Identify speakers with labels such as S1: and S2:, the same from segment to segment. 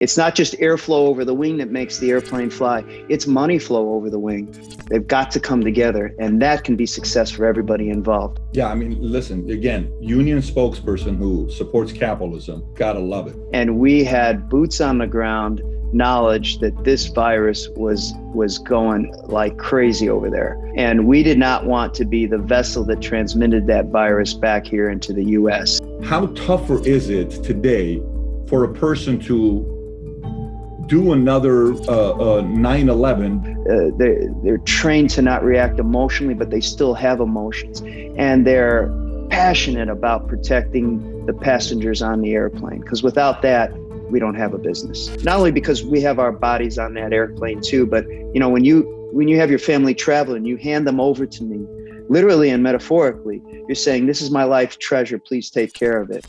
S1: It's not just airflow over the wing that makes the airplane fly. It's money flow over the wing. They've got to come together, and that can be success for everybody involved.
S2: Yeah, I mean, listen, again, union spokesperson who supports capitalism, gotta love it.
S1: And we had boots on the ground knowledge that this virus was going like crazy over there. And we did not want to be the vessel that transmitted that virus back here into the US.
S2: How tougher is it today for a person to do another 9/11?
S1: They're trained to not react emotionally, but they still have emotions. And they're passionate about protecting the passengers on the airplane, because without that, we don't have a business. Not only because we have our bodies on that airplane too, but you know, when you have your family traveling, you hand them over to me, literally and metaphorically, you're saying, this is my life treasure, please take care of it.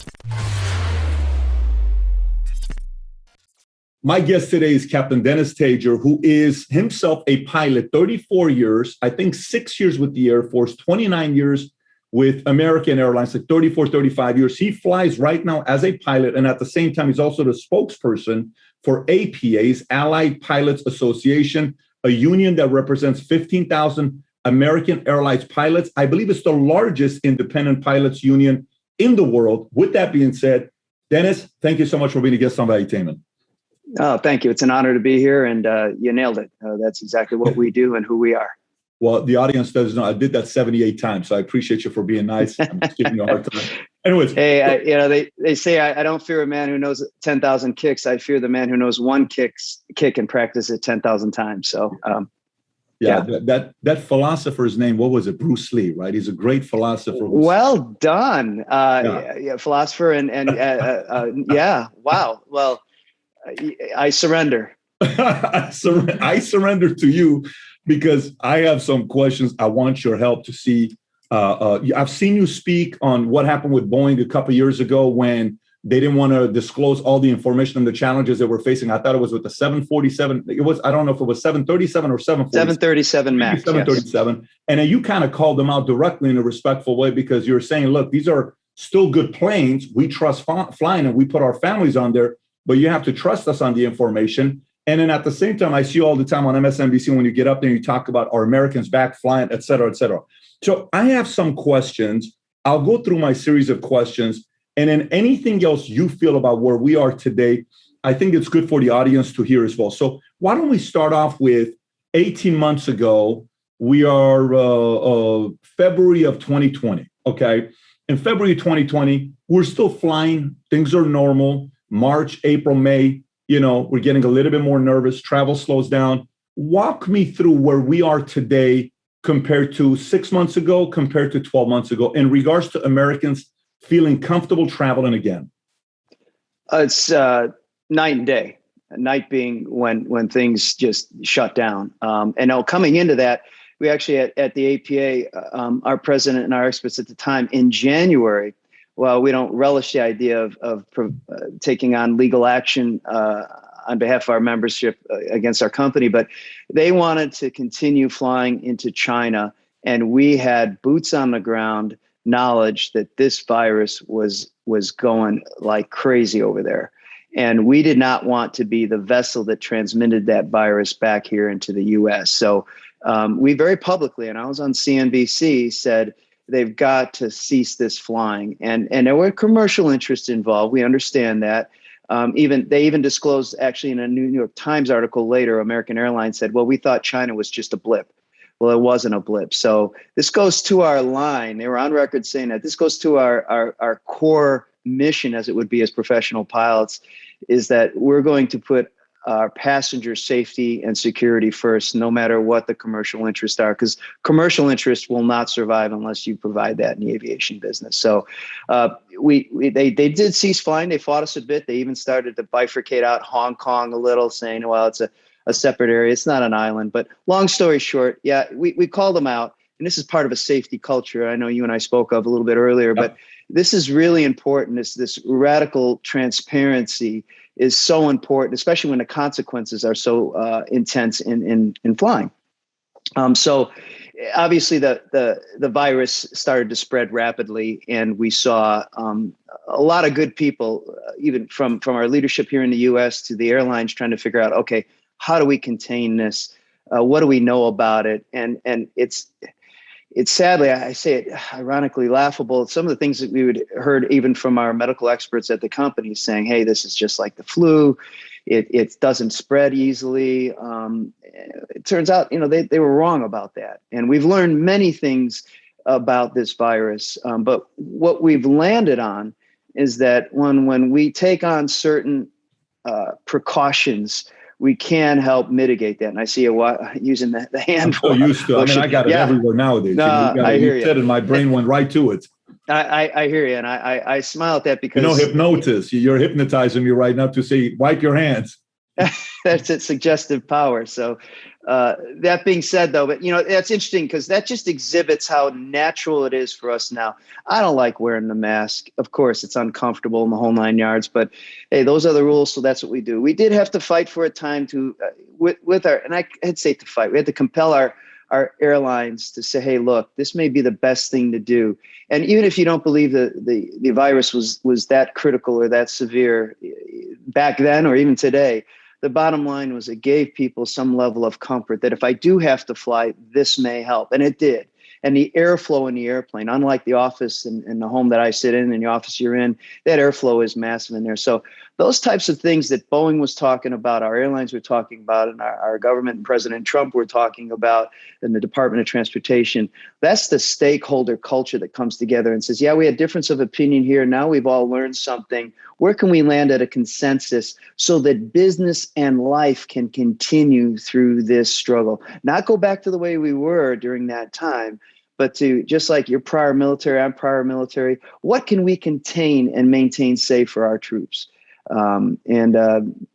S2: My guest today is Captain Dennis Tajer, who is himself a pilot, 34 years, I think 6 years with the Air Force, 29 years with American Airlines, like 34, 35 years. He flies right now as a pilot, and at the same time, he's also the spokesperson for APA's Allied Pilots Association, a union that represents 15,000 American Airlines pilots. I believe it's the largest independent pilots union in the world. With that being said, Dennis, thank you so much for being a guest on Valuetainment.
S1: Oh, thank you. It's an honor to be here, and you nailed it. That's exactly what we do and who we are.
S2: Well, the audience doesn't know. I did that 78 times, so I appreciate you for being nice. I'm just giving you a hard time. Anyways.
S1: Hey, they say I don't fear a man who knows 10,000 kicks. I fear the man who knows one kick and practice it 10,000 times. So,
S2: yeah. That philosopher's name, what was it? Bruce Lee, right? He's a great philosopher.
S1: Well done. Philosopher and yeah. Wow. Well, I surrender.
S2: I surrender to you, because I have some questions. I want your help to see. I've seen you speak on what happened with Boeing a couple of years ago when they didn't want to disclose all the information and the challenges that we're facing. I thought it was with the 747. I don't know if it was 737 or
S1: 737 MAX.
S2: 737. Yes. And then you kind of called them out directly in a respectful way, because you're saying, look, these are still good planes. We trust flying, and we put our families on there, but you have to trust us on the information. And then at the same time, I see you all the time on MSNBC when you get up there and you talk about our Americans back flying, et cetera, et cetera. So I have some questions. I'll go through my series of questions, and then anything else you feel about where we are today, I think it's good for the audience to hear as well. So why don't we start off with 18 months ago? We are February of 2020, okay? In February of 2020, we're still flying. Things are normal. March, April, May, we're getting a little bit more nervous. Travel slows down. Walk me through where we are today compared to 6 months ago, compared to 12 months ago, in regards to Americans feeling comfortable traveling again.
S1: It's night and day. Night being when things just shut down. And coming into that, we actually at the APA, our president and our experts at the time in January, well, we don't relish the idea of taking on legal action on behalf of our membership against our company, but they wanted to continue flying into China, and we had boots on the ground knowledge that this virus was going like crazy over there, and we did not want to be the vessel that transmitted that virus back here into the U.S. So we very publicly, and I was on CNBC, said, they've got to cease this flying. And there were commercial interests involved. We understand that. They even disclosed, actually, in a New York Times article later, American Airlines said, well, we thought China was just a blip. Well, it wasn't a blip. So this goes to our line. They were on record saying that this goes to our core mission, as it would be as professional pilots, is that we're going to put our passenger safety and security first, no matter what the commercial interests are, because commercial interests will not survive unless you provide that in the aviation business. So they did cease flying. They fought us a bit. They even started to bifurcate out Hong Kong a little, saying, well, it's a separate area. It's not an island. But long story short, yeah, we called them out. And this is part of a safety culture I know you and I spoke of a little bit earlier, but this is really important. This radical transparency is so important, especially when the consequences are so intense in flying. So obviously the virus started to spread rapidly, and we saw a lot of good people, even from our leadership here in the U.S. to the airlines, trying to figure out, okay, how do we contain this? What do we know about it? And it's sadly, I say it ironically, laughable. Some of the things that we would heard even from our medical experts at the company saying, hey, this is just like the flu. It doesn't spread easily. It turns out, they were wrong about that. And we've learned many things about this virus. But what we've landed on is that when we take on certain precautions, we can help mitigate that. And I see you using the hand.
S2: I'm so used to it. I mean, I got it everywhere nowadays.
S1: No, I hear you.
S2: Said it, my brain went right to it.
S1: I hear you. And I smile at that because...
S2: hypnosis. You're hypnotizing me right now to say, wipe your hands.
S1: That's its suggestive power. So that being said, though, but that's interesting because that just exhibits how natural it is for us now. I don't like wearing the mask. Of course, it's uncomfortable in the whole 9 yards, but hey, those are the rules. So that's what we do. We did have to fight for a time to with our, and I'd say to fight. We had to compel our airlines to say, hey, look, this may be the best thing to do. And even if you don't believe the virus was that critical or that severe back then or even today, the bottom line was it gave people some level of comfort that if I do have to fly, this may help. And it did. And the airflow in the airplane, unlike the office and the home that I sit in and the office you're in, that airflow is massive in there. So those types of things that Boeing was talking about, our airlines were talking about, and our government and President Trump were talking about, and the Department of Transportation, that's the stakeholder culture that comes together and says, yeah, we had difference of opinion here. Now we've all learned something. Where can we land at a consensus so that business and life can continue through this struggle? Not go back to the way we were during that time, but to, just like you're prior military, I'm prior military, what can we contain and maintain safe for our troops? And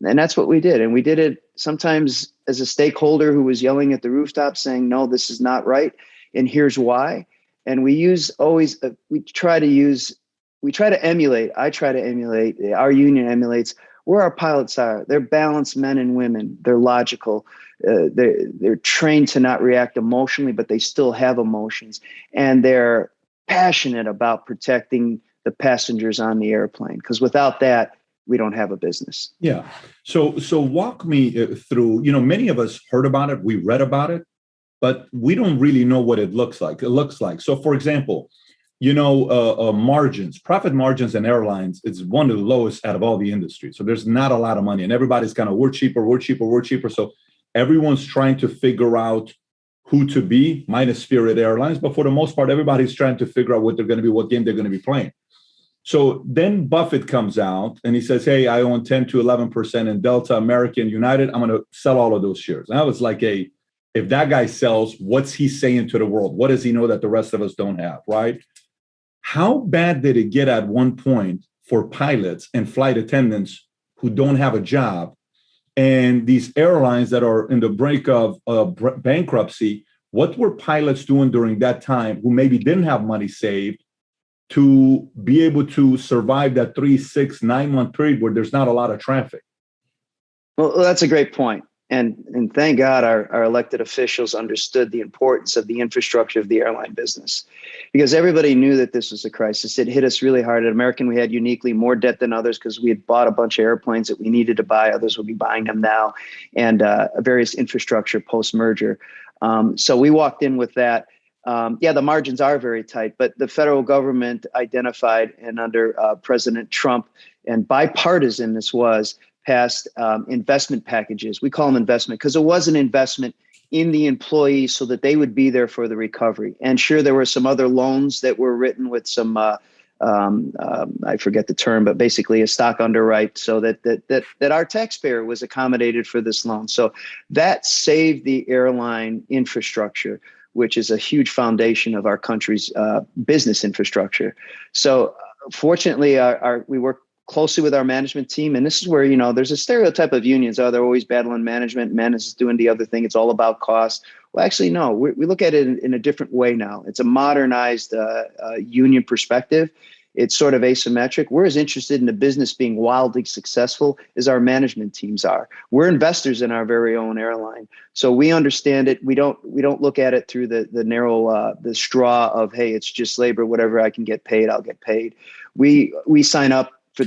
S1: that's what we did. And we did it sometimes as a stakeholder who was yelling at the rooftop saying, no, this is not right. And here's why. And we try to emulate, our union emulates where our pilots are. They're balanced men and women. They're logical. They're trained to not react emotionally, but they still have emotions. And they're passionate about protecting the passengers on the airplane. Because without that, we don't have a business.
S2: Yeah. So walk me through, many of us heard about it, we read about it, but we don't really know what it looks like. So for example, profit margins in airlines, it's one of the lowest out of all the industries. So there's not a lot of money and everybody's kind of, we're cheaper. So everyone's trying to figure out who to be, minus Spirit Airlines. But for the most part, everybody's trying to figure out what they're going to be, what game they're going to be playing. So then Buffett comes out and he says, hey, I own 10 to 11% in Delta, American, United. I'm going to sell all of those shares. And I was like, if that guy sells, what's he saying to the world? What does he know that the rest of us don't have, right? How bad did it get at one point for pilots and flight attendants who don't have a job and these airlines that are in the brink of bankruptcy? What were pilots doing during that time who maybe didn't have money saved to be able to survive that 3, 6, 9 month period where there's not a lot of traffic?
S1: Well, that's a great point. And thank God our elected officials understood the importance of the infrastructure of the airline business, because everybody knew that this was a crisis. It hit us really hard. At American, we had uniquely more debt than others because we had bought a bunch of airplanes that we needed to buy. Others will be buying them now, and various infrastructure post-merger. So we walked in with that. The margins are very tight, but the federal government identified, and under President Trump, and bipartisan this was, passed investment packages. We call them investment because it was an investment in the employees so that they would be there for the recovery. And sure, there were some other loans that were written with some, I forget the term, but basically a stock underwrite so that our taxpayer was accommodated for this loan. So that saved the airline infrastructure, which is a huge foundation of our country's business infrastructure. So fortunately, we work closely with our management team. And this is where, there's a stereotype of unions. They're always battling management. Management is doing the other thing. It's all about cost. Well, actually, no, we look at it in a different way now. It's a modernized union perspective. It's sort of asymmetric. We're as interested in the business being wildly successful as our management teams are. We're investors in our very own airline, so we understand it. We don't look at it through the narrow the straw of, hey, it's just labor. Whatever I can get paid, I'll get paid. We sign up for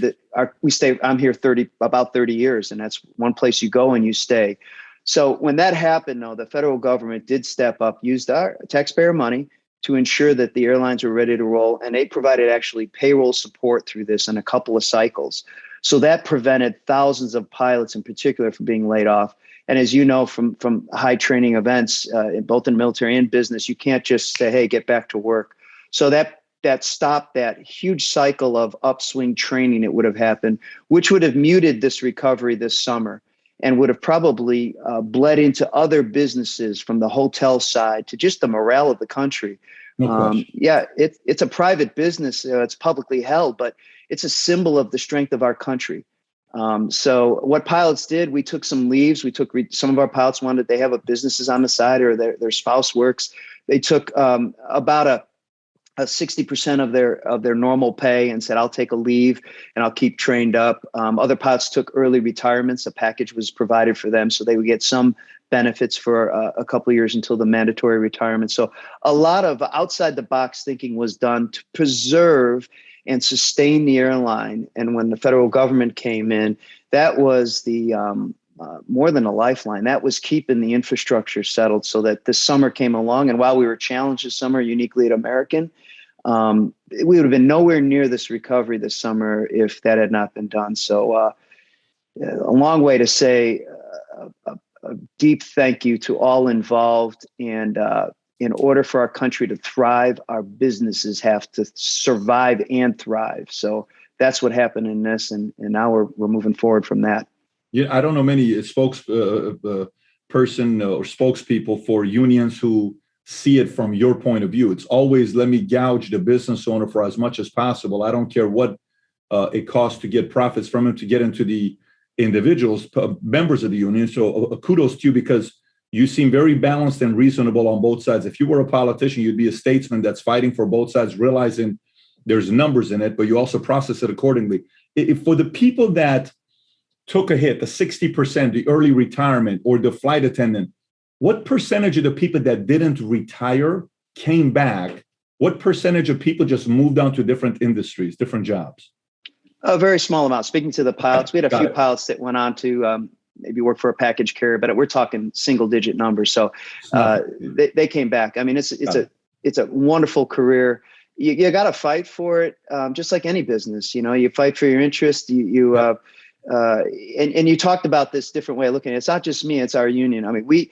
S1: we stay. I'm here about 30 years, and that's one place you go and you stay. So when that happened, though, the federal government did step up, used our taxpayer money to ensure that the airlines were ready to roll. And they provided actually payroll support through this in a couple of cycles. So that prevented thousands of pilots in particular from being laid off. And as you know, from high training events, both in military and business, you can't just say, hey, get back to work. So that stopped that huge cycle of upswing training that would have happened, which would have muted this recovery this summer and would have probably bled into other businesses, from the hotel side to just the morale of the country.
S2: No
S1: yeah, it's a private business. It's publicly held, but it's a symbol of the strength of our country. So what pilots did, we took some leaves. Some of our pilots wanted, they have businesses on the side, or their spouse works. They took about a 60% of their normal pay and said, I'll take a leave and I'll keep trained up. Other pilots took early retirements. A package was provided for them, so they would get some benefits for a couple of years until the mandatory retirement. So a lot of outside the box thinking was done to preserve and sustain the airline. And when the federal government came in, that was the more than a lifeline. That was keeping the infrastructure settled so that this summer came along. And while we were challenged this summer, uniquely at American, we would have been nowhere near this recovery this summer if that had not been done. So a long way to say a deep thank you to all involved. And in order for our country to thrive, our businesses have to survive and thrive. So that's what happened in this. And now we're moving forward from that.
S2: Yeah, I don't know many person or spokespeople for unions who see it from your point of view. It's always, let me gouge the business owner for as much as possible. I don't care what it costs to get profits from him to get into the individuals, members of the union. So kudos to you, because you seem very balanced and reasonable on both sides. If you were a politician, you'd be a statesman that's fighting for both sides, realizing there's numbers in it, but you also process it accordingly. For the people that took a hit, the 60%, the early retirement, or the flight attendant, what percentage of the people that didn't retire came back? What percentage of people just moved on to different industries, different jobs?
S1: A very small amount. Speaking to the pilots, we had a few pilots that went on to maybe work for a package carrier, but we're talking single digit numbers. So they came back. I mean, it's a wonderful career. You got to fight for it, just like any business. You know, you fight for your interest. And you talked about this different way of looking at it. It's not just me; it's our union. I mean,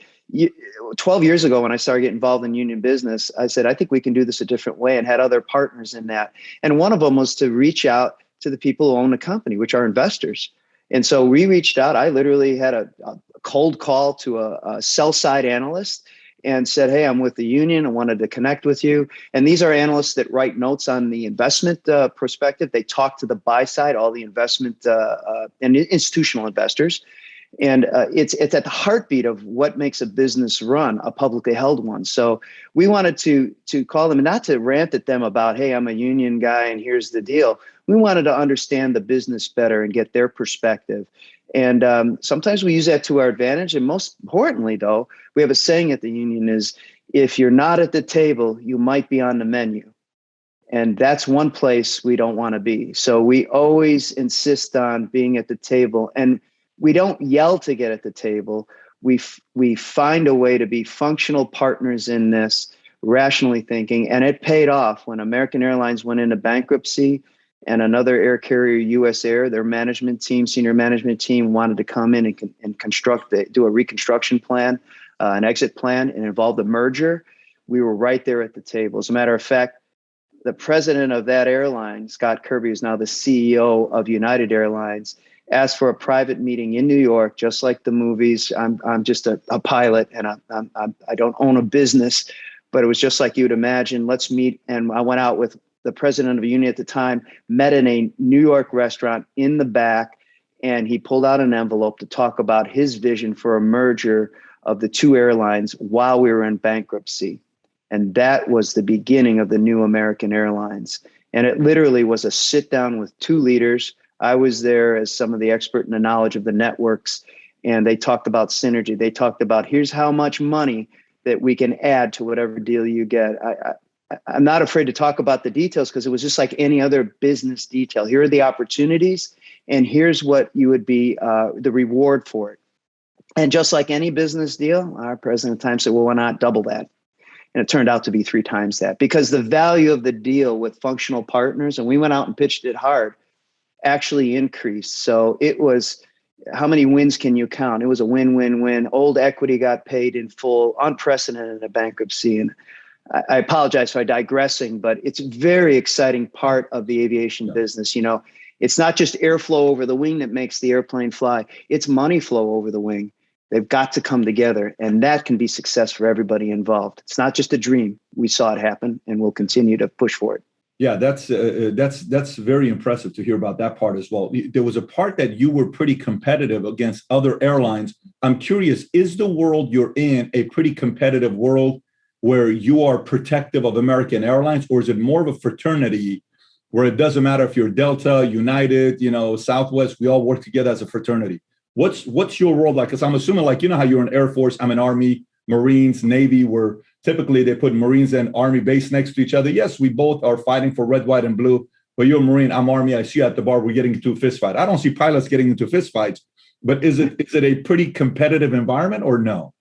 S1: 12 years ago, when I started getting involved in union business, I said, I think we can do this a different way, and had other partners in that. And one of them was to reach out to the people who own the company, which are investors. And so we reached out. I literally had a cold call to a sell side analyst and said, hey, I'm with the union. I wanted to connect with you. And these are analysts that write notes on the investment perspective. They talk to the buy side, all the investment and institutional investors. And it's at the heartbeat of what makes a business run, a publicly held one. So we wanted to call them, and not to rant at them about, hey, I'm a union guy and here's the deal. We wanted to understand the business better and get their perspective. And sometimes we use that to our advantage. And most importantly, though, we have a saying at the union is, if you're not at the table, you might be on the menu. And that's one place we don't want to be. So we always insist on being at the table. And we don't yell to get at the table. We find a way to be functional partners in this, rationally thinking. And it paid off when American Airlines went into bankruptcy, and another air carrier, US Air, their management team, senior management team, wanted to come in and do a reconstruction plan, an exit plan, and involved a merger. We were right there at the table. As a matter of fact, the president of that airline, Scott Kirby, who's now the CEO of United Airlines, asked for a private meeting in New York, just like the movies. I'm just a pilot, and I don't own a business, but it was just like you'd imagine. Let's meet. And I went out with the president of a union at the time, met in a New York restaurant in the back, and he pulled out an envelope to talk about his vision for a merger of the two airlines while we were in bankruptcy. And that was the beginning of the new American Airlines. And it literally was a sit down with two leaders. I was there as some of the expert in the knowledge of the networks, and they talked about synergy. They talked about, here's how much money that we can add to whatever deal you get. I'm not afraid to talk about the details because it was just like any other business detail. Here are the opportunities, and here's what you would be the reward for it. And just like any business deal, our president at the time said, well, why not double that? And it turned out to be 3 times that, because the value of the deal with functional partners, and we went out and pitched it hard, actually increased. So it was, how many wins can you count? It was a win-win-win. Old equity got paid in full, unprecedented in a bankruptcy. And I apologize for digressing, but it's a very exciting part of the aviation business. You know, it's not just airflow over the wing that makes the airplane fly. It's money flow over the wing. They've got to come together, and that can be success for everybody involved. It's not just a dream. We saw it happen, and we'll continue to push for it.
S2: Yeah, that's very impressive to hear about that part as well. There was a part that you were pretty competitive against other airlines. I'm curious, is the world you're in a pretty competitive world where you are protective of American Airlines, or is it more of a fraternity where it doesn't matter if you're Delta, United, Southwest, we all work together as a fraternity? What's your world like? Because I'm assuming, like, you know how you're in Air Force, I'm in Army, Marines, Navy, where typically they put Marines and Army base next to each other. Yes, we both are fighting for red, white, and blue, but you're a Marine, I'm Army, I see you at the bar, we're getting into a fist fight. I don't see pilots getting into fist fights, but is it a pretty competitive environment or no?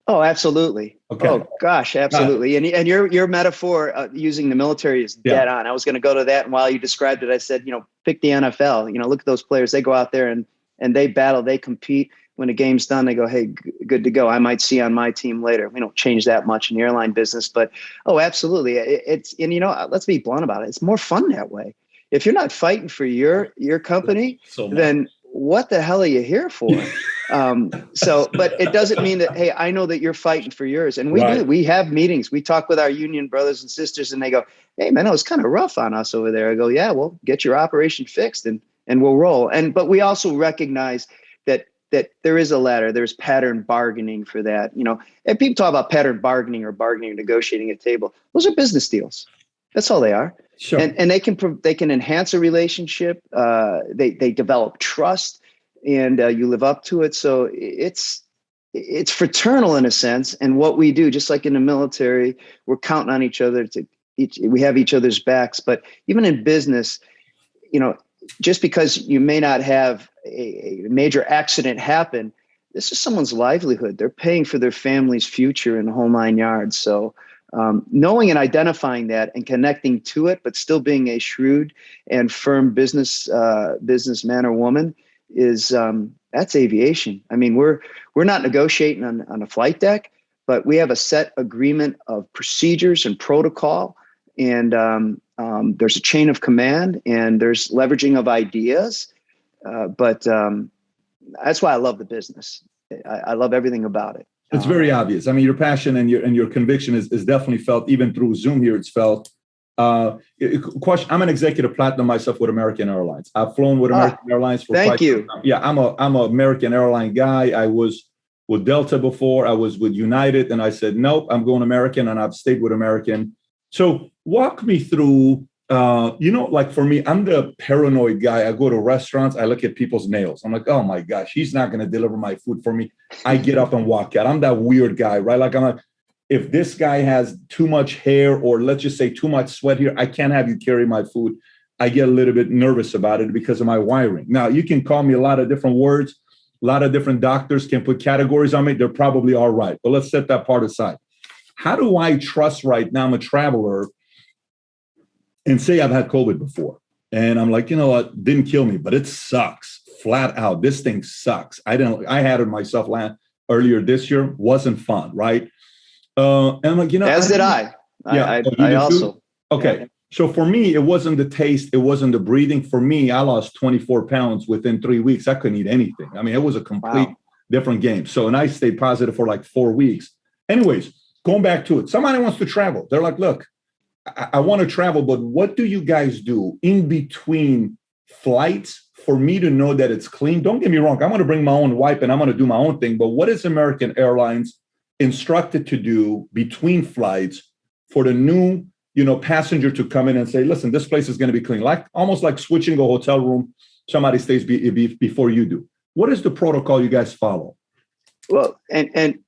S1: Oh, absolutely. Okay. Oh, gosh, absolutely. And your metaphor using the military is dead on. I was going to go to that. And while you described it, I said, pick the NFL. Look at those players. They go out there and they battle, they compete. When the game's done, they go, hey, good to go. I might see you on my team later. We don't change that much in the airline business, but absolutely. Let's be blunt about it. It's more fun that way. If you're not fighting for your company, then what the hell are you here for? But it doesn't mean that, hey, I know that you're fighting for yours. And we do. We have meetings. We talk with our union brothers and sisters, and they go, hey, man, it was kind of rough on us over there. I go, yeah, well, get your operation fixed and we'll roll. But we also recognize that there is a ladder. There's pattern bargaining for that. And people talk about pattern bargaining or bargaining or negotiating at table. Those are business deals. That's all they are. Sure. And they can enhance a relationship. They develop trust, and you live up to it. So it's fraternal in a sense. And what we do, just like in the military, we're counting on each other we have each other's backs. But even in business, just because you may not have a major accident happen, this is someone's livelihood. They're paying for their family's future in the whole 9 yards. So knowing and identifying that and connecting to it, but still being a shrewd and firm businessman or woman is that's aviation. I mean, we're not negotiating on a flight deck, but we have a set agreement of procedures and protocol, and there's a chain of command, and there's leveraging of ideas. But that's why I love the business. I love everything about it.
S2: It's very obvious. I mean, your passion and your conviction is definitely felt. Even through Zoom here, it's felt. Question: I'm an executive platinum myself with American Airlines. I've flown with American Airlines for
S1: thank you.
S2: Yeah, I'm a American airline guy. I was with Delta before. I was with United, and I said nope, I'm going American, and I've stayed with American. So walk me through. Like for me, I'm the paranoid guy. I go to restaurants, I look at people's nails. I'm like, oh my gosh, he's not going to deliver my food for me. I get up and walk out. I'm that weird guy, right? Like I'm like, if this guy has too much hair, or let's just say too much sweat here, I can't have you carry my food. I get a little bit nervous about it because of my wiring. Now, you can call me a lot of different words. A lot of different doctors can put categories on me. They're probably all right. But let's set that part aside. How do I trust right now? I'm a traveler, and say I've had COVID before, and I'm like, you know what, didn't kill me, but it sucks flat out. This thing sucks. I had it myself earlier this year. Wasn't fun, right? And I'm like,
S1: as did I. Yeah, I also.
S2: Too? Okay, yeah. So for me, it wasn't the taste, it wasn't the breathing. For me, I lost 24 pounds within 3 weeks. I couldn't eat anything. I mean, it was a complete different game. So, and I stayed positive for like 4 weeks. Anyways, going back to it, somebody wants to travel. They're like, look, I want to travel, but what do you guys do in between flights for me to know that it's clean? Don't get me wrong. I'm going to bring my own wipe and I'm going to do my own thing. But what is American Airlines instructed to do between flights for the new, passenger to come in and say, listen, this place is going to be clean, like almost like switching a hotel room. Somebody stays before you do. What is the protocol you guys follow?
S1: Well, and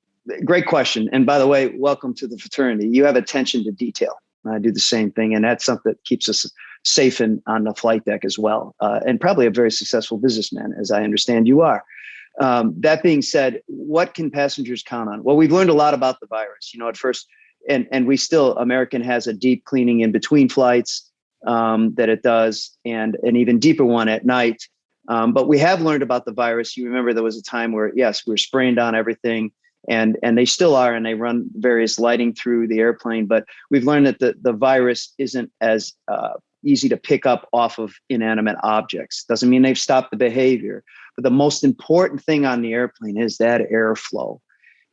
S1: great question. And by the way, welcome to the fraternity. You have attention to detail. I do the same thing. And that's something that keeps us safe on the flight deck as well. And probably a very successful businessman, as I understand you are. That being said, what can passengers count on? Well, we've learned a lot about the virus. At first, and we still, American has a deep cleaning in between flights that it does, and an even deeper one at night. But we have learned about the virus. You remember there was a time where, yes, we were spraying down everything, and they still are, and they run various lighting through the airplane. But we've learned that the virus isn't as easy to pick up off of inanimate objects. Doesn't mean they've stopped the behavior. But the most important thing on the airplane is that airflow.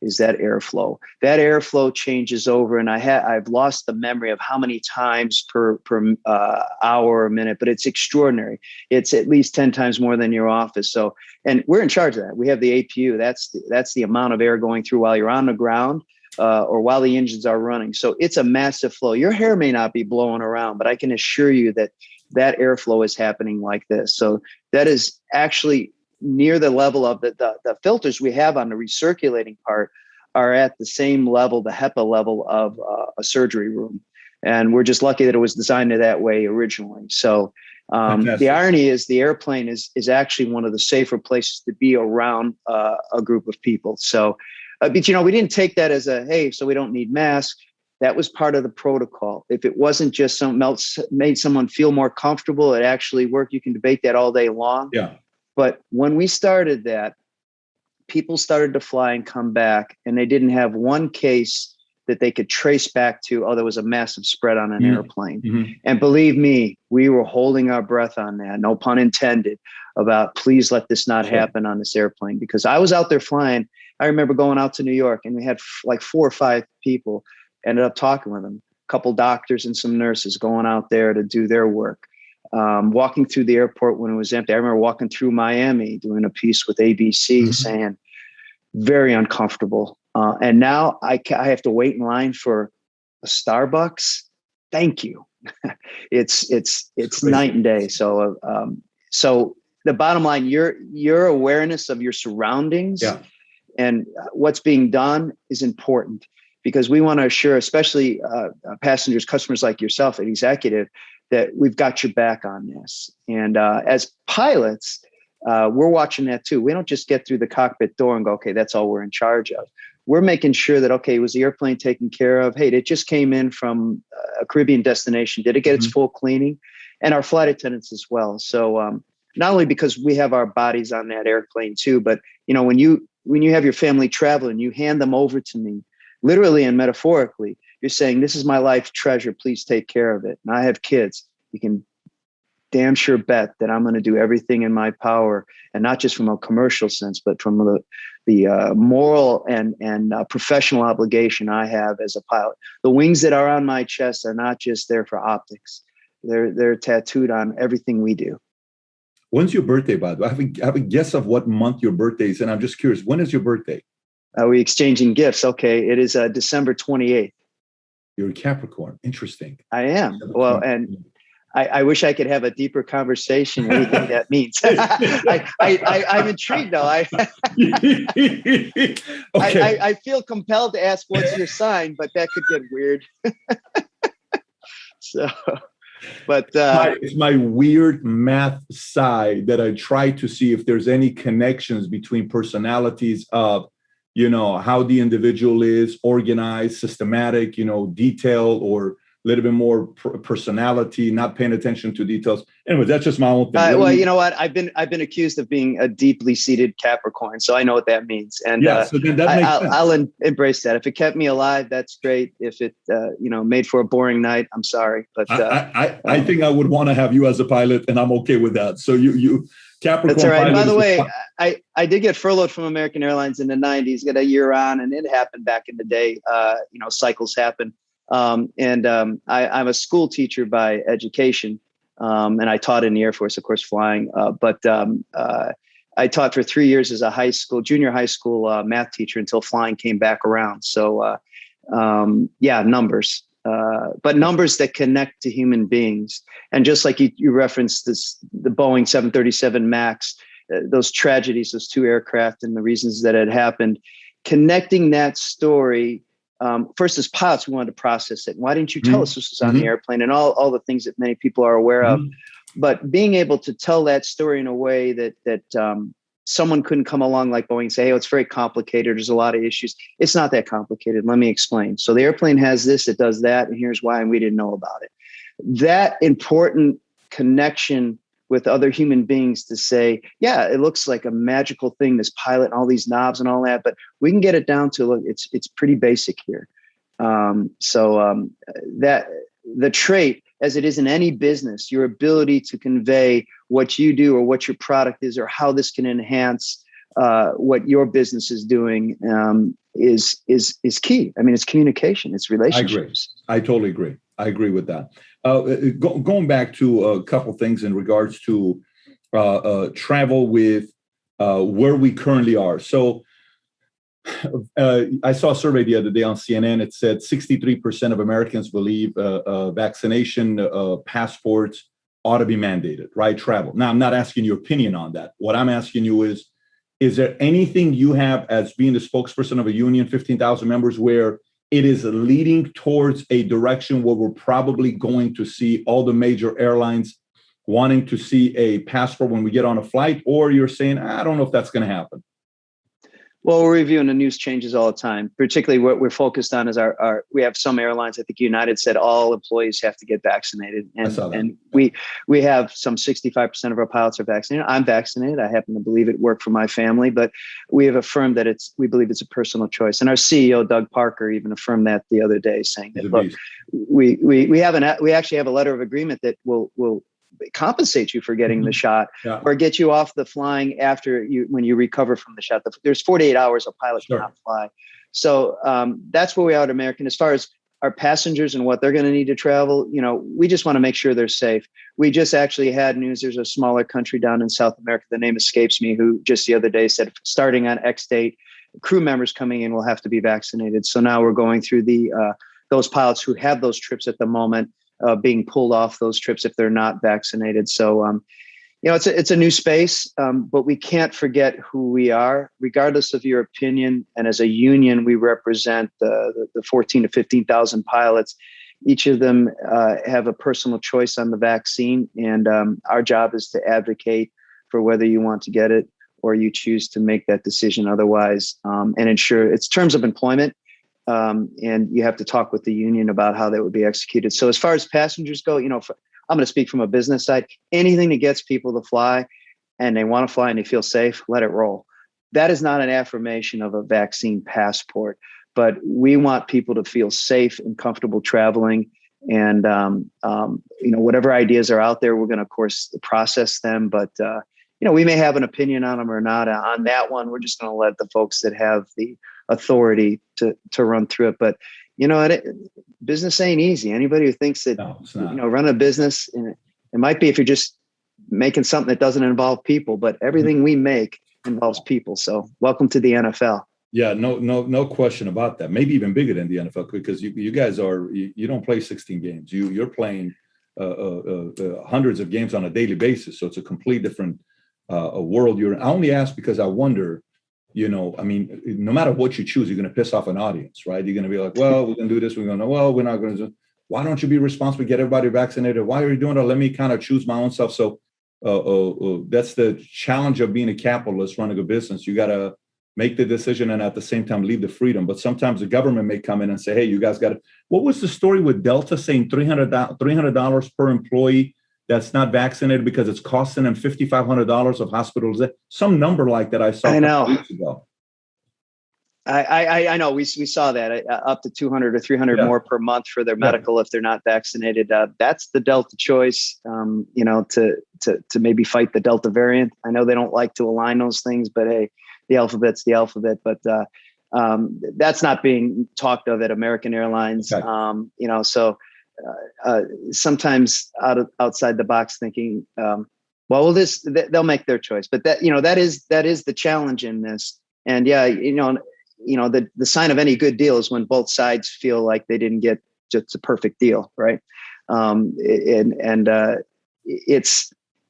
S1: That airflow changes over, and I've lost the memory of how many times per hour or minute, but it's extraordinary. It's at least 10 times more than your office. So, and we're in charge of that. We have the APU. That's the amount of air going through while you're on the ground or while the engines are running. So it's a massive flow. Your hair may not be blowing around, but I can assure you that airflow is happening like this. So that is actually near the level of the filters we have on the recirculating part are at the same level, the HEPA level of a surgery room. And we're just lucky that it was designed that way originally. So the irony is the airplane is actually one of the safer places to be around a group of people. So, but we didn't take that as hey, so we don't need masks. That was part of the protocol. If it wasn't just something else made someone feel more comfortable, it actually worked. You can debate that all day long.
S2: Yeah.
S1: But when we started that, people started to fly and come back, and they didn't have one case that they could trace back to, there was a massive spread on an airplane. Mm-hmm. And believe me, we were holding our breath on that, no pun intended, about please let this not happen on this airplane. Because I was out there flying. I remember going out to New York, and we had like 4 or 5 people, ended up talking with them, a couple doctors and some nurses going out there to do their work. Walking through the airport when it was empty. I remember walking through Miami doing a piece with ABC saying, very uncomfortable. And now I have to wait in line for a Starbucks. Thank you. It's night and day. So the bottom line, your awareness of your surroundings and what's being done is important, because we want to assure, especially passengers, customers like yourself, an executive, that we've got your back on this. And as pilots, we're watching that too. We don't just get through the cockpit door and go, okay, that's all we're in charge of. We're making sure that, okay, was the airplane taken care of? Hey, it just came in from a Caribbean destination. Did it get its full cleaning? And our flight attendants as well. So not only because we have our bodies on that airplane too, but when you have your family traveling, you hand them over to me, literally and metaphorically. You're saying, this is my life treasure. Please take care of it. And I have kids. You can damn sure bet that I'm going to do everything in my power, and not just from a commercial sense, but from the moral and professional obligation I have as a pilot. The wings that are on my chest are not just there for optics. They're tattooed on everything we do.
S2: When's your birthday, by the way? I have a guess of what month your birthday is, and I'm just curious. When is your birthday?
S1: Are we exchanging gifts? Okay, it is December 28th.
S2: You're a Capricorn. Interesting.
S1: I am. Well, and I wish I could have a deeper conversation. What do you think that means? I'm intrigued, though.
S2: Okay.
S1: I feel compelled to ask, what's your sign? But that could get weird. So, but
S2: it's my weird math side that I try to see if there's any connections between personalities of, how the individual is organized, systematic, detail, or a little bit more personality, not paying attention to details. Anyway, that's just my own thing.
S1: Well, you know what? I've been accused of being a deeply seated Capricorn, so I know what that means. And
S2: so then that makes sense.
S1: I'll embrace that. If it kept me alive, that's great. If it, made for a boring night, I'm sorry. But
S2: I think I would want to have you as a pilot, and I'm okay with that. So you Capricorn.
S1: That's all right. By the way, I did get furloughed from American Airlines in the 90s, got a year on, and it happened back in the day. Cycles happen. I'm a school teacher by education, and I taught in the Air Force, of course, flying. But I taught for 3 years as a junior high school math teacher until flying came back around. So, numbers. but numbers that connect to human beings. And just like you referenced the Boeing 737 MAX, those tragedies, those two aircraft and the reasons that had happened, connecting that story. First, as pilots, we wanted to process it. Why didn't you tell us this was on the airplane, and all the things that many people are aware of? But being able to tell that story in a way that someone couldn't come along like Boeing and say, hey, it's very complicated. There's a lot of issues. It's not that complicated. Let me explain. So the airplane has this, it does that, and here's why, and we didn't know about it. That important connection with other human beings to say, yeah, it looks like a magical thing, this pilot and all these knobs and all that, but we can get it down to, look, it's pretty basic here. That the trait, as it is in any business, your ability to convey what you do or what your product is or how this can enhance what your business is doing is key. I mean, it's communication, it's relationships.
S2: I agree. I totally agree. I agree with that. Going back to a couple things in regards to travel with where we currently are. So I saw a survey the other day on CNN. It said 63% of Americans believe vaccination passports ought to be mandated, right? Travel. Now, I'm not asking your opinion on that. What I'm asking you is there anything you have as being the spokesperson of a union, 15,000 members, where it is leading towards a direction where we're probably going to see all the major airlines wanting to see a passport when we get on a flight? Or you're saying, I don't know if that's going to happen?
S1: Well, we're reviewing the news changes all the time. Particularly what we're focused on is we have some airlines. I think United said all employees have to get vaccinated. And we have some 65% of our pilots are vaccinated. I'm vaccinated. I happen to believe it worked for my family, but we have affirmed that we believe it's a personal choice. And our CEO, Doug Parker, even affirmed that the other day, saying that, look, we actually have a letter of agreement that will compensate you for getting the shot, or get you off the flying after when you recover from the shot. There's 48 hours a pilot cannot fly. So that's where we are at American. As far as our passengers and what they're going to need to travel, we just want to make sure they're safe. We just actually had news. There's a smaller country down in South America, the name escapes me, who just the other day said, starting on X date, crew members coming in will have to be vaccinated. So now we're going through those pilots who have those trips at the moment, being pulled off those trips if they're not vaccinated. So, it's a new space, but we can't forget who we are, regardless of your opinion. And as a union, we represent the 14 to 15,000 pilots. Each of them have a personal choice on the vaccine. And our job is to advocate for whether you want to get it or you choose to make that decision otherwise, and ensure it's terms of employment. And you have to talk with the union about how that would be executed. So as far as passengers go, I'm going to speak from a business side. Anything that gets people to fly and they want to fly and they feel safe, let it roll. That is not an affirmation of a vaccine passport, but we want people to feel safe and comfortable traveling. And, whatever ideas are out there, we're going to, of course, process them. But, we may have an opinion on them or not. On that one, we're just going to let the folks that have the authority to run through it. But business ain't easy. Anybody who thinks that run a business, and it might be if you're just making something that doesn't involve people, but everything we make involves people. So welcome to the NFL.
S2: Yeah, no question about that. Maybe even bigger than the NFL, because you guys you don't play 16 games. You're playing hundreds of games on a daily basis. So it's a complete different world. I only ask because I wonder, no matter what you choose, you're going to piss off an audience, right? You're going to be like, well, we're going to do this. We're going to, well, we're not going to. Why don't you be responsible? Get everybody vaccinated. Why are you doing it? Let me kind of choose my own stuff. So that's the challenge of being a capitalist, running a business. You got to make the decision and at the same time leave the freedom. But sometimes the government may come in and say, hey, you guys got to. What was the story with Delta saying $300 per employee that's not vaccinated because it's costing them $5,500 of hospitals? Some number like that I saw a couple weeks ago.
S1: I know we saw that up to 200 or 300 more per month for their medical if they're not vaccinated. That's the Delta choice, to maybe fight the Delta variant. I know they don't like to align those things, but hey, the alphabet's the alphabet. But that's not being talked of at American Airlines. Okay. So sometimes outside the box thinking, they'll make their choice. But that is the challenge in this. And the sign of any good deal is when both sides feel like they didn't get just a perfect deal, right?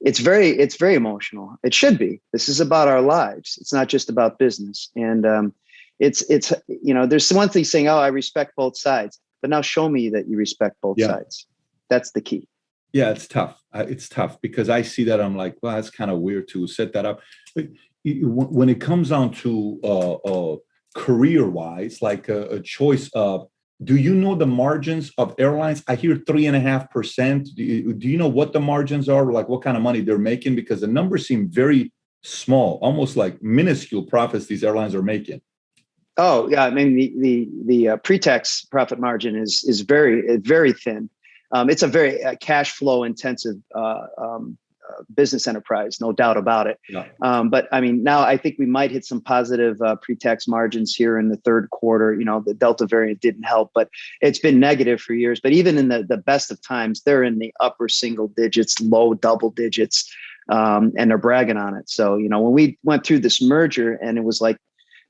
S1: It's very emotional. It should be. This is about our lives. It's not just about business. And it's there's one thing saying, oh, I respect both sides, but now show me that you respect both sides. That's the key.
S2: Yeah, it's tough. It's tough because I see that. I'm like, well, that's kind of weird to set that up. But when it comes down to career-wise, like a choice of, do you know the margins of airlines? I hear 3.5%. Do you know what the margins are? Like what kind of money they're making? Because the numbers seem very small, almost like minuscule profits these airlines are making.
S1: Oh yeah, I mean the pre-tax profit margin is very thin. It's a very cash flow intensive business enterprise, no doubt about it.
S2: Yeah.
S1: But I mean, now I think we might hit some positive pre-tax margins here in the third quarter. The Delta variant didn't help, but it's been negative for years. But even in the best of times, they're in the upper single digits, low double digits, and they're bragging on it. So, when we went through this merger, and it was like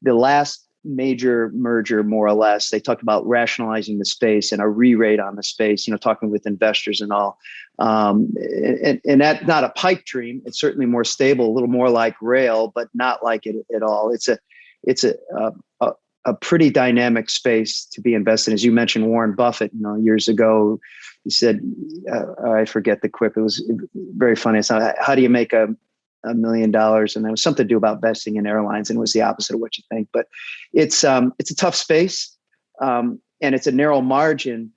S1: the last major merger, more or less, they talked about rationalizing the space and a re-rate on the space, talking with investors and all. And that's not a pipe dream. It's certainly more stable, a little more like rail, but not like it at all. It's a pretty dynamic space to be invested in. As you mentioned, Warren Buffett, years ago, he said, I forget the quip. It was very funny. It's not, how do you make $1 million? And there was something to do about investing in airlines, and it was the opposite of what you think. But it's a tough space, and it's a narrow margin,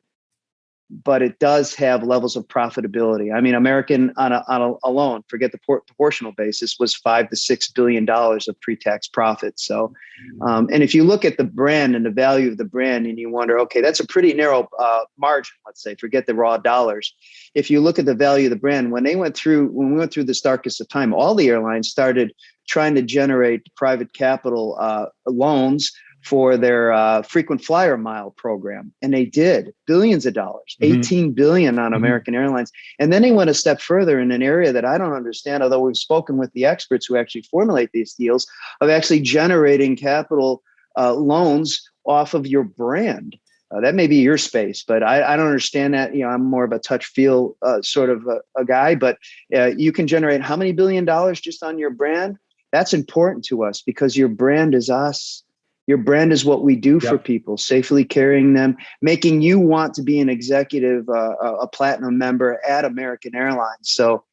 S1: but it does have levels of profitability. I mean, American alone, forget the proportional basis, was $5 to $6 billion of pre-tax profit. So, and if you look at the brand and the value of the brand, and you wonder, okay, that's a pretty narrow margin. Let's say, forget the raw dollars. If you look at the value of the brand, when we went through this darkest of time, all the airlines started trying to generate private capital loans for their frequent flyer mile program. And they did billions of dollars, 18 billion on American Airlines. And then they went a step further in an area that I don't understand, although we've spoken with the experts who actually formulate these deals, of actually generating capital loans off of your brand. That may be your space, but I don't understand that. I'm more of a touch feel sort of a guy, but you can generate how many $1 billion just on your brand? That's important to us because your brand is us. Your brand is what we do for people, safely carrying them, making you want to be an executive, a platinum member at American Airlines. So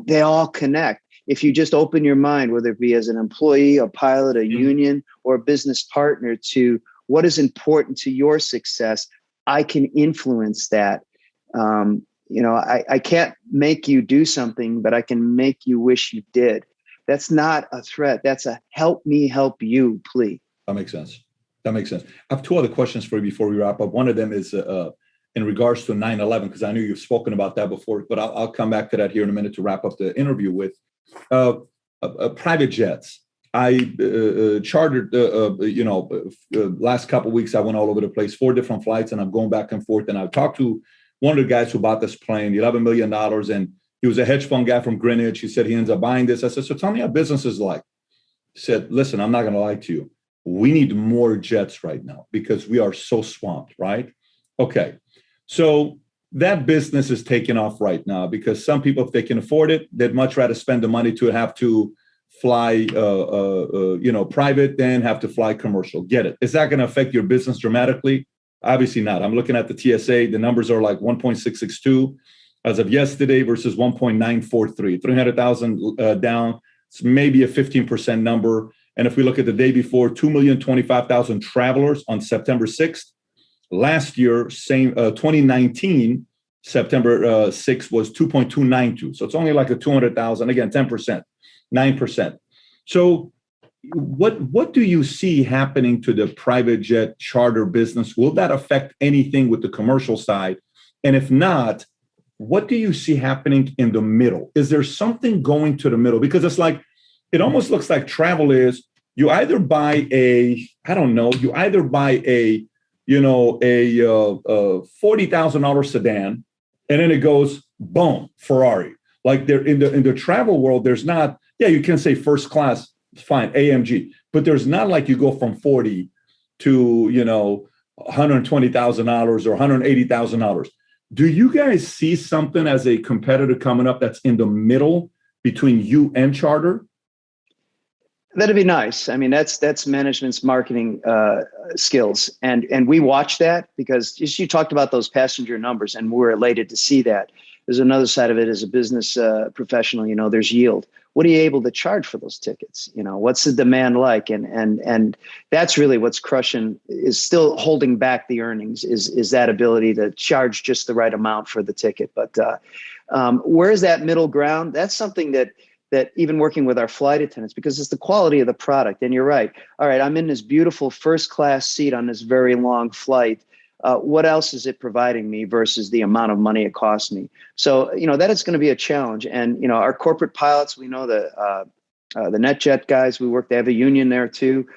S1: they all connect. If you just open your mind, whether it be as an employee, a pilot, a union, or a business partner, to what is important to your success, I can influence that. I can't make you do something, but I can make you wish you did. That's not a threat. That's a help me help you plea.
S2: That makes sense. I have two other questions for you before we wrap up. One of them is in regards to 9/11, because I know you've spoken about that before, but I'll come back to that here in a minute to wrap up the interview with private jets. I chartered, last couple of weeks, I went all over the place, 4 different flights, and I'm going back and forth. And I talked to one of the guys who bought this plane, $11 million, and he was a hedge fund guy from Greenwich. He said he ends up buying this. I said, so tell me how business is like. He said, listen, I'm not going to lie to you. We need more jets right now because we are so swamped, right? Okay. So that business is taking off right now because some people, if they can afford it, they'd much rather spend the money to have to fly, private than have to fly commercial. Get it? Is that going to affect your business dramatically? Obviously not. I'm looking at the TSA. The numbers are like 1.662 as of yesterday versus 1.943, 300,000 down. It's maybe a 15% number. And if we look at the day before, 2,025,000 travelers on September 6th. Last year, 2019, September 6th was 2.292. So it's only like a 200,000, again, 10%, 9%. So what do you see happening to the private jet charter business? Will that affect anything with the commercial side? And if not, what do you see happening in the middle? Is there something going to the middle? Because it's like, it almost looks like travel is you either buy a $40,000 sedan, and then it goes boom, Ferrari. Like there in the travel world, there's not, you can say first class, fine, AMG, but there's not like you go from 40 to $120,000 or $180,000. Do you guys see something as a competitor coming up that's in the middle between you and charter?
S1: That'd be nice. I mean, that's management's marketing skills, and we watch that because you talked about those passenger numbers, and we're elated to see that. There's another side of it as a business professional. There's yield. What are you able to charge for those tickets? What's the demand like? And that's really what's crushing, is still holding back the earnings, is that ability to charge just the right amount for the ticket. But where's that middle ground? That's something that even working with our flight attendants, because it's the quality of the product. And you're right. All right, I'm in this beautiful first class seat on this very long flight. What else is it providing me versus the amount of money it costs me? So, that is going to be a challenge. And, our corporate pilots, we know the NetJet guys, we work, they have a union there too,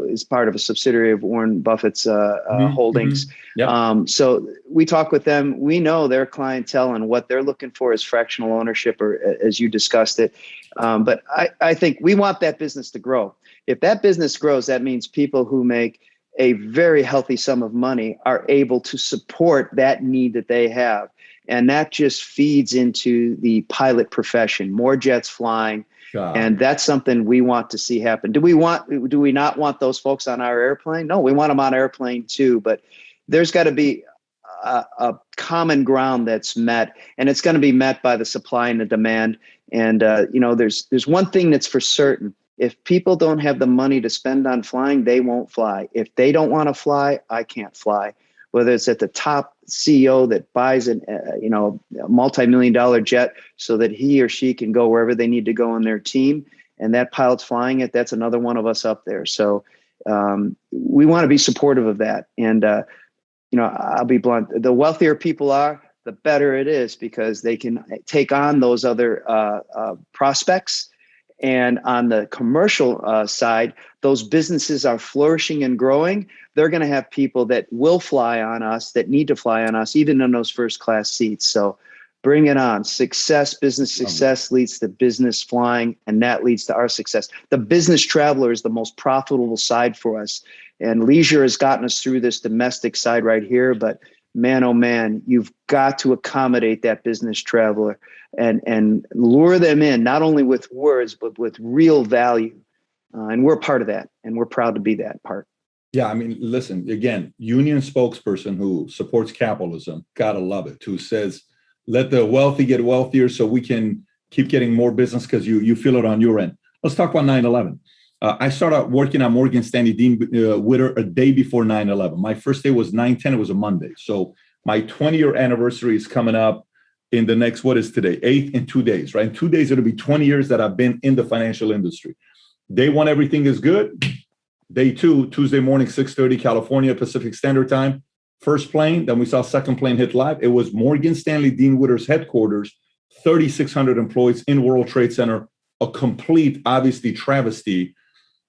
S1: is part of a subsidiary of Warren Buffett's holdings.
S2: Yep.
S1: So we talk with them. We know their clientele, and what they're looking for is fractional ownership, or as you discussed it. But I think we want that business to grow. If that business grows, that means people who make a very healthy sum of money are able to support that need that they have. And that just feeds into the pilot profession, more jets flying. And that's something we want to see happen. Do we not want those folks on our airplane? No, we want them on airplane too, but there's got to be a common ground that's met, and it's going to be met by the supply and the demand. And, there's one thing that's for certain. If people don't have the money to spend on flying, they won't fly. If they don't want to fly, I can't fly. Whether it's at the top CEO that buys a multi-million-dollar jet so that he or she can go wherever they need to go in their team, and that pilot's flying it, that's another one of us up there. So we want to be supportive of that. And, I'll be blunt. The wealthier people are, the better it is, because they can take on those other prospects. And on the commercial side, those businesses are flourishing and growing. They're going to have people that will fly on us, that need to fly on us, even in those first class seats. So bring it on. Business success leads to business flying, and that leads to our success. The business traveler is the most profitable side for us. And leisure has gotten us through this domestic side right here. But man, oh man, you've got to accommodate that business traveler and lure them in, not only with words, but with real value. And we're part of that, and we're proud to be that part.
S2: Yeah, I mean, listen, again, union spokesperson who supports capitalism, gotta love it, who says, let the wealthy get wealthier so we can keep getting more business because you feel it on your end. Let's talk about 9/11. I started working at Morgan Stanley Dean Witter a day before 9/11. My first day was 9/10. It was a Monday. So my 20-year anniversary is coming up in the next, what is today? 8th in 2 days, right? In 2 days, it'll be 20 years that I've been in the financial industry. Day one, everything is good. Day two, Tuesday morning, 6:30, California, Pacific Standard Time. First plane, then we saw second plane hit live. It was Morgan Stanley Dean Witter's headquarters, 3,600 employees in World Trade Center, a complete, obviously, travesty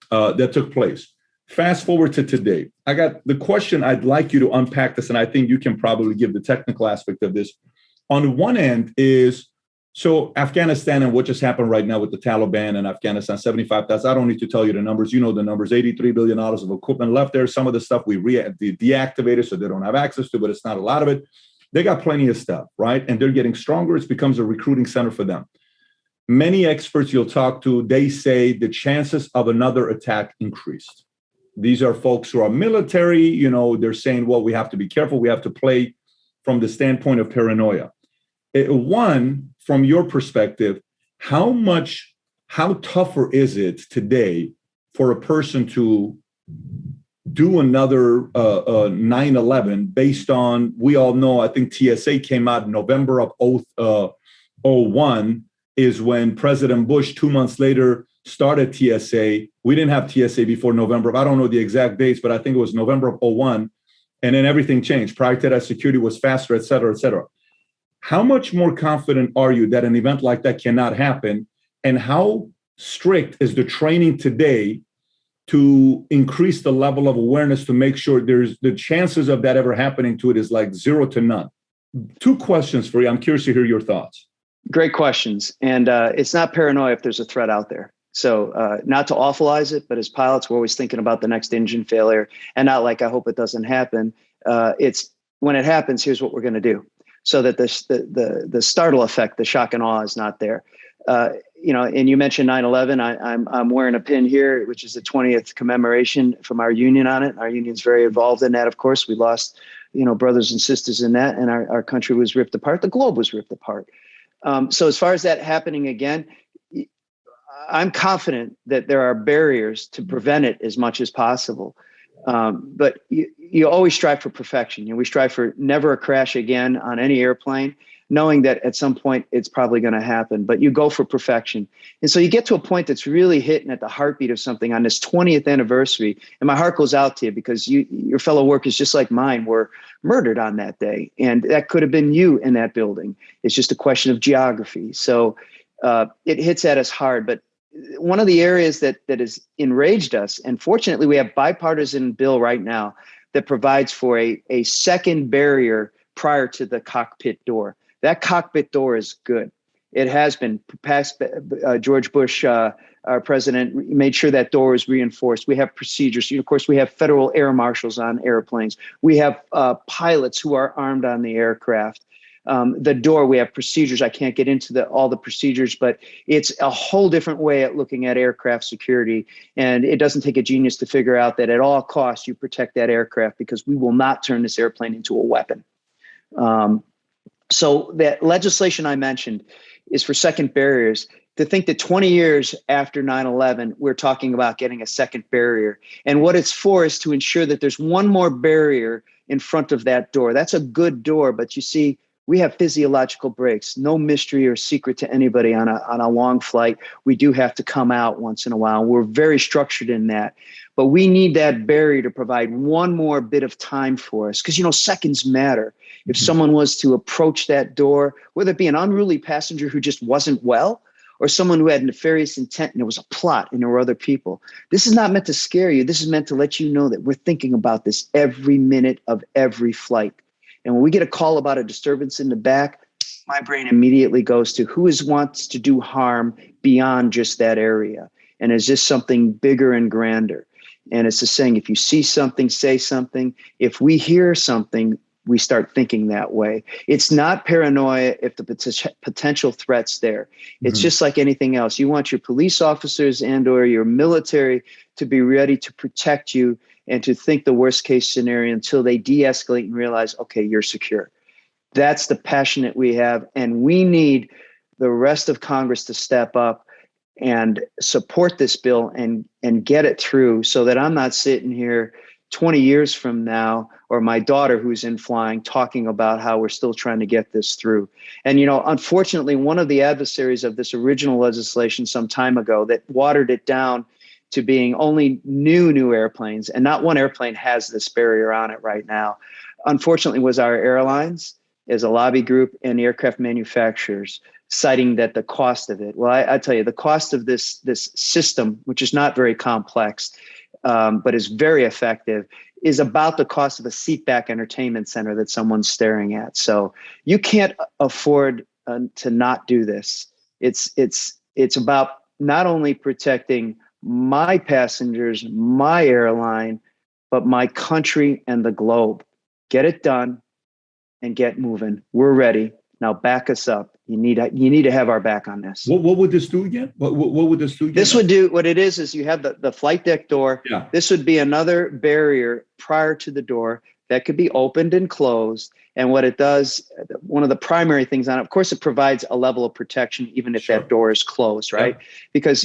S2: that took place. Fast forward to today. I got the question. I'd like you to unpack this, and I think you can probably give the technical aspect of this. On one end is, so Afghanistan and what just happened right now with the Taliban and Afghanistan, 75,000. I don't need to tell you the numbers. You know the numbers, $83 billion of equipment left there. Some of the stuff we deactivated so they don't have access to, but it's not a lot of it. They got plenty of stuff, right? And they're getting stronger. It becomes a recruiting center for them. Many experts you'll talk to, they say the chances of another attack increased. These are folks who are military, they're saying, well, we have to be careful. We have to play from the standpoint of paranoia. One, from your perspective, how tougher is it today for a person to do another 9/11 based on, we all know, I think TSA came out in November of 01 is when President Bush 2 months later started TSA. We didn't have TSA before November. I don't know the exact dates, but I think it was November of 01. And then everything changed. Prior to that, security was faster, et cetera, et cetera. How much more confident are you that an event like that cannot happen? And how strict is the training today to increase the level of awareness to make sure there's the chances of that ever happening to it is like 0 to none? Two questions for you. I'm curious to hear your thoughts.
S1: Great questions. And it's not paranoia if there's a threat out there. So not to awfulize it, but as pilots, we're always thinking about the next engine failure, and not like I hope it doesn't happen. It's when it happens, here's what we're going to do, so that the startle effect, the shock and awe, is not there. And you mentioned 9/11. I'm wearing a pin here, which is the 20th commemoration from our union on it. Our union's very involved in that. Of course, we lost, brothers and sisters in that, and our country was ripped apart. The globe was ripped apart. So as far as that happening again, I'm confident that there are barriers to prevent it as much as possible. But you always strive for perfection. We strive for never a crash again on any airplane, knowing that at some point it's probably going to happen, but you go for perfection. And so you get to a point that's really hitting at the heartbeat of something on this 20th anniversary. And my heart goes out to you because your fellow workers, just like mine, were murdered on that day. And that could have been you in that building. It's just a question of geography. So it hits at us hard. But one of the areas that has enraged us, and fortunately we have bipartisan bill right now that provides for a second barrier prior to the cockpit door. That cockpit door is good. It has been passed. George Bush, our president, made sure that door is reinforced. We have procedures. Of course, we have federal air marshals on airplanes. We have pilots who are armed on the aircraft. The door, we have procedures. I can't get into all the procedures, but it's a whole different way at looking at aircraft security. And it doesn't take a genius to figure out that at all costs, you protect that aircraft, because we will not turn this airplane into a weapon. So that legislation I mentioned is for second barriers. To think that 20 years after 9/11, we're talking about getting a second barrier. And what it's for is to ensure that there's one more barrier in front of that door. That's a good door, but you see, we have physiological breaks. No mystery or secret to anybody on a long flight. We do have to come out once in a while. We're very structured in that. But we need that barrier to provide one more bit of time for us, because, seconds matter. If someone was to approach that door, whether it be an unruly passenger who just wasn't well, or someone who had nefarious intent and there was a plot and there were other people, this is not meant to scare you. This is meant to let you know that we're thinking about this every minute of every flight. And when we get a call about a disturbance in the back, my brain immediately goes to who wants to do harm beyond just that area. And is this something bigger and grander? And it's the saying, if you see something, say something. If we hear something, we start thinking that way. It's not paranoia if the potential threat's there. It's just like anything else. You want your police officers and or your military to be ready to protect you and to think the worst case scenario until they de-escalate and realize, okay, you're secure. That's the passion that we have. And we need the rest of Congress to step up and support this bill and get it through, so that I'm not sitting here 20 years from now, or my daughter who's in flying, talking about how we're still trying to get this through. And, unfortunately, one of the adversaries of this original legislation some time ago that watered it down to being only new airplanes, and not one airplane has this barrier on it right now, unfortunately, was our airlines as a lobby group and aircraft manufacturers, citing that the cost of it. Well, I tell you, the cost of this system, which is not very complex, but is very effective, is about the cost of a seatback entertainment center that someone's staring at. So you can't afford to not do this. It's about not only protecting my passengers, my airline, but my country and the globe. Get it done and get moving. We're ready. Now back us up. You need to have our back on this.
S2: What would this do again? What would this do again?
S1: This would do, what it is you have the flight deck door.
S2: Yeah.
S1: This would be another barrier prior to the door that could be opened and closed. And what it does, one of the primary things on it, of course, it provides a level of protection, even if that door is closed, right? Yeah. Because,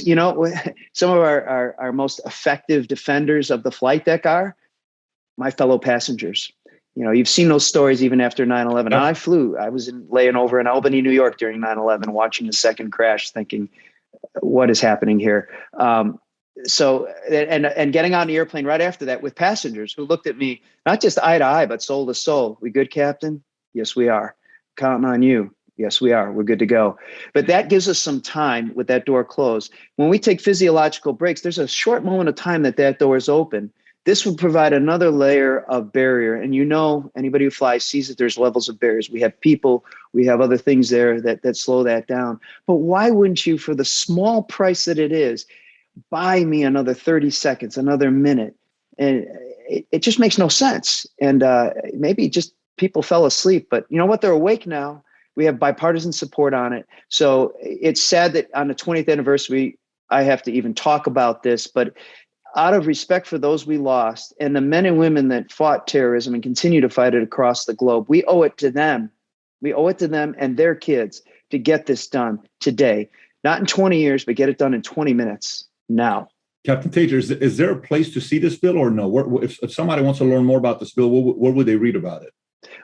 S1: some of our most effective defenders of the flight deck are my fellow passengers. You've seen those stories even after 9/11.
S2: Yeah.
S1: I was laying over in Albany, New York during 9/11, watching the second crash, thinking, what is happening here? So getting on the airplane right after that with passengers who looked at me, not just eye to eye, but soul to soul. We good, Captain? Yes, we are. Counting on you. Yes, we are. We're good to go. But that gives us some time with that door closed. When we take physiological breaks, there's a short moment of time that door is open. This would provide another layer of barrier. And anybody who flies sees that there's levels of barriers. We have people, we have other things there that slow that down. But why wouldn't you, for the small price that it is, buy me another 30 seconds, another minute? And it just makes no sense. And maybe just people fell asleep, but you know what? They're awake now. We have bipartisan support on it. So it's sad that on the 20th anniversary, I have to even talk about this, but out of respect for those we lost and the men and women that fought terrorism and continue to fight it across the globe, we owe it to them. We owe it to them and their kids to get this done today, not in 20 years, but get it done in 20 minutes now.
S2: Captain Tajer, is there a place to see this bill or no? If somebody wants to learn more about this bill, where would they read about it?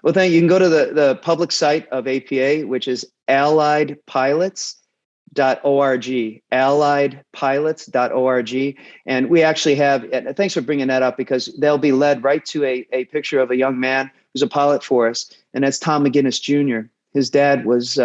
S1: Well, thank you. You can go to the public site of APA, which is alliedpilots.org, alliedpilots.org. And we actually have, and thanks for bringing that up, because they'll be led right to a picture of a young man who's a pilot for us. And that's Tom McGinnis Jr. His dad was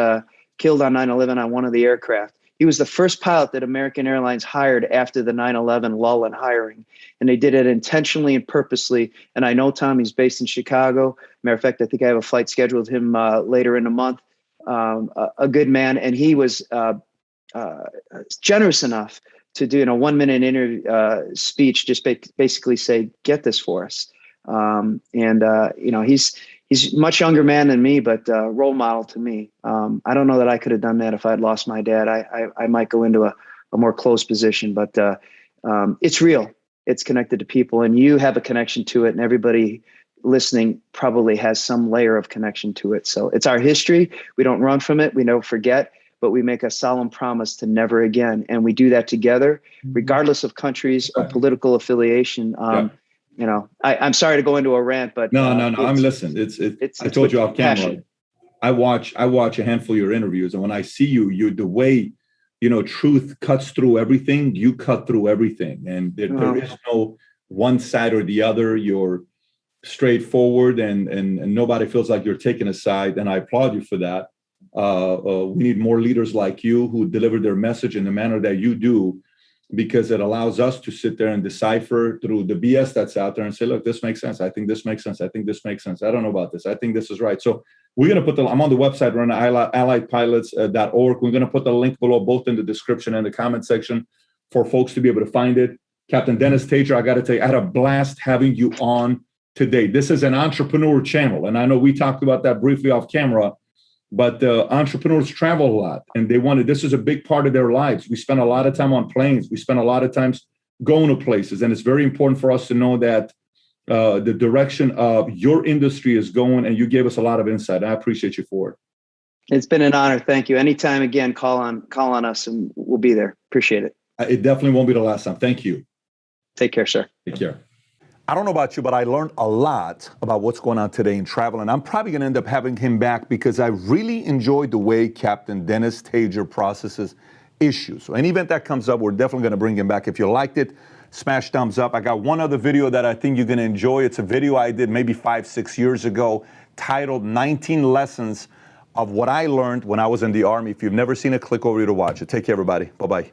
S1: killed on 9/11 on one of the aircraft. He was the first pilot that American Airlines hired after the 9/11 lull in hiring. And they did it intentionally and purposely. And I know Tom, he's based in Chicago. Matter of fact, I think I have a flight scheduled with him later in the month. A good man. And he was generous enough to do in a 1-minute interview speech, just basically say, get this for us. He's a much younger man than me, but role model to me. I don't know that I could have done that if I had lost my dad. I might go into a more close position, but it's real. It's connected to people, and you have a connection to it, and everybody listening probably has some layer of connection to it. So it's our history. We don't run from it. We don't forget, but we make a solemn promise to never again. And we do that together, regardless of countries or political affiliation. I'm sorry to go into a rant, but
S2: no. I'm listening. I told you off camera. Passion. I watch a handful of your interviews, and when I see you the way, truth cuts through everything. You cut through everything, and there is no one side or the other. You're straightforward, and nobody feels like you're taking a side, and I applaud you for that. We need more leaders like you who deliver their message in the manner that you do, because it allows us to sit there and decipher through the BS that's out there and say, look, this makes sense. I think this makes sense. I think this makes sense. I don't know about this. I think this is right. So we're going to put I'm on the website, run alliedpilots.org. We're going to put the link below, both in the description and the comment section, for folks to be able to find it. Captain Dennis Tajer, I got to tell you, I had a blast having you on today. This is an entrepreneur channel. And I know we talked about that briefly off camera, but entrepreneurs travel a lot, and this is a big part of their lives. We spend a lot of time on planes. We spend a lot of times going to places. And it's very important for us to know that the direction of your industry is going, and you gave us a lot of insight. I appreciate you for it.
S1: It's been an honor. Thank you. Anytime again, call on us and we'll be there. Appreciate it.
S2: It definitely won't be the last time. Thank you.
S1: Take care, sir.
S2: Take care. I don't know about you, but I learned a lot about what's going on today in travel, and I'm probably going to end up having him back because I really enjoyed the way Captain Dennis Tajer processes issues. So any event that comes up, we're definitely going to bring him back. If you liked it, smash thumbs up. I got one other video that I think you're going to enjoy. It's a video I did maybe 5-6 years ago titled 19 Lessons of What I Learned When I Was in the Army. If you've never seen it, click over here to watch it. Take care, everybody. Bye-bye.